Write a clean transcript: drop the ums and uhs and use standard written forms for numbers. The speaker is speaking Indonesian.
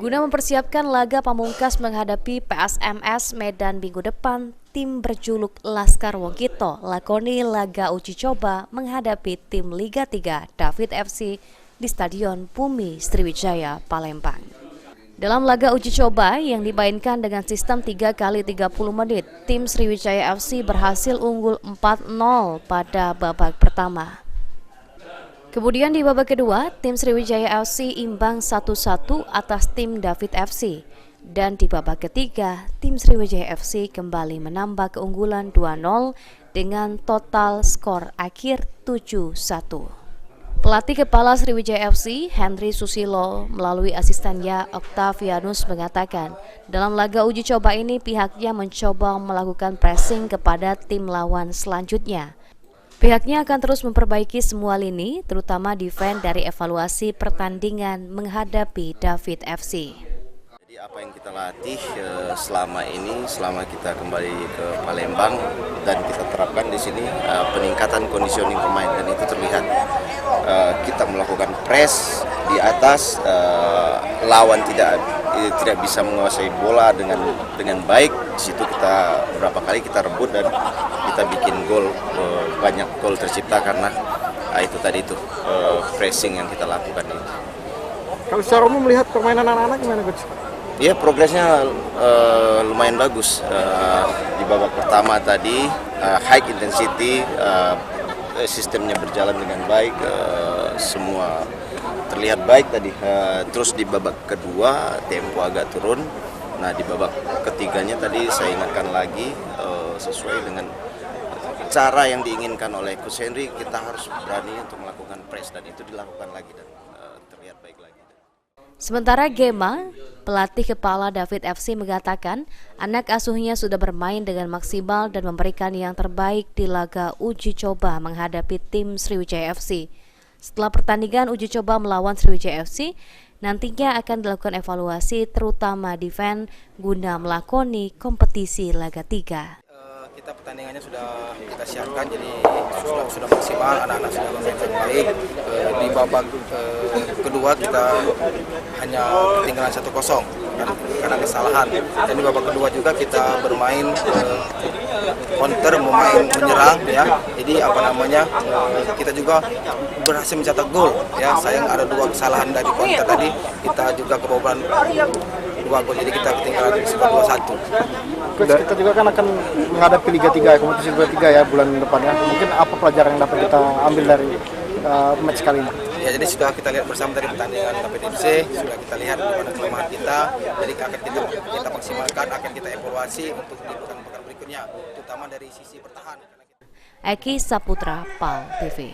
Guna mempersiapkan laga pamungkas menghadapi PSMS Medan minggu depan, tim berjuluk Laskar Wongkito lakoni laga uji coba menghadapi tim Liga 3 David FC di Stadion Bumi Sriwijaya, Palembang. Dalam laga uji coba yang dimainkan dengan sistem 3x30 menit, tim Sriwijaya FC berhasil unggul 4-0 pada babak pertama. Kemudian di babak kedua, tim Sriwijaya FC imbang 1-1 atas tim David FC. Dan di babak ketiga, tim Sriwijaya FC kembali menambah keunggulan 2-0 dengan total skor akhir 7-1. Pelatih kepala Sriwijaya FC, Henry Susilo, melalui asistennya Octavianus mengatakan, dalam laga uji coba ini pihaknya mencoba melakukan pressing kepada tim lawan selanjutnya. Pihaknya akan terus memperbaiki semua lini, terutama defense dari evaluasi pertandingan menghadapi David FC. Jadi apa yang kita latih selama ini, selama kita kembali ke Palembang dan kita terapkan di sini peningkatan conditioning pemain, dan itu terlihat kita melakukan press di atas, lawan tidak bisa menguasai bola dengan baik. Di situ kita beberapa kali kita rebut dan kita bikin gol, banyak gol tercipta karena itu tadi pressing yang kita lakukan itu. Kalau secara umum melihat permainan anak-anak gimana, Coach? Ya, progresnya lumayan bagus. Di babak pertama tadi high intensity, sistemnya berjalan dengan baik, semua terlihat baik tadi. Terus di babak kedua tempo agak turun. Nah, di babak ketiganya tadi saya ingatkan lagi, sesuai dengan cara yang diinginkan oleh Coach Henry, kita harus berani untuk melakukan press, dan itu dilakukan lagi dan terlihat baik lagi. Sementara Gema, pelatih kepala David FC mengatakan anak asuhnya sudah bermain dengan maksimal dan memberikan yang terbaik di laga uji coba menghadapi tim Sriwijaya FC. Setelah pertandingan uji coba melawan Sriwijaya FC, nantinya akan dilakukan evaluasi terutama defense guna melakoni kompetisi laga 3. Kita pertandingannya sudah kita siapkan, jadi sudah maksimal, anak-anak sudah bermain dengan baik. Di babak kedua kita hanya ketinggalan 1-0 karena kesalahan. Dan di babak kedua juga kita bermain counter, menyerang ya. Jadi kita juga berhasil mencetak gol ya. Sayang ada 2 kesalahan dari counter tadi, kita juga kebobolan 2 gol, jadi kita ketinggalan skor 2-1. Kita juga kan akan menghadapi Liga 3, kompetisi Liga 3 ya bulan depannya. Mungkin apa pelajaran yang dapat kita ambil dari match kali ini? Ya, jadi sudah kita lihat bersama dari pertandingan David FC, sudah kita lihat di mana kelemahan kita, jadi akan kita maksimalkan, akan kita evaluasi untuk di pekan-pekan berikutnya, terutama dari sisi pertahanan. Eki Saputra, PAL TV.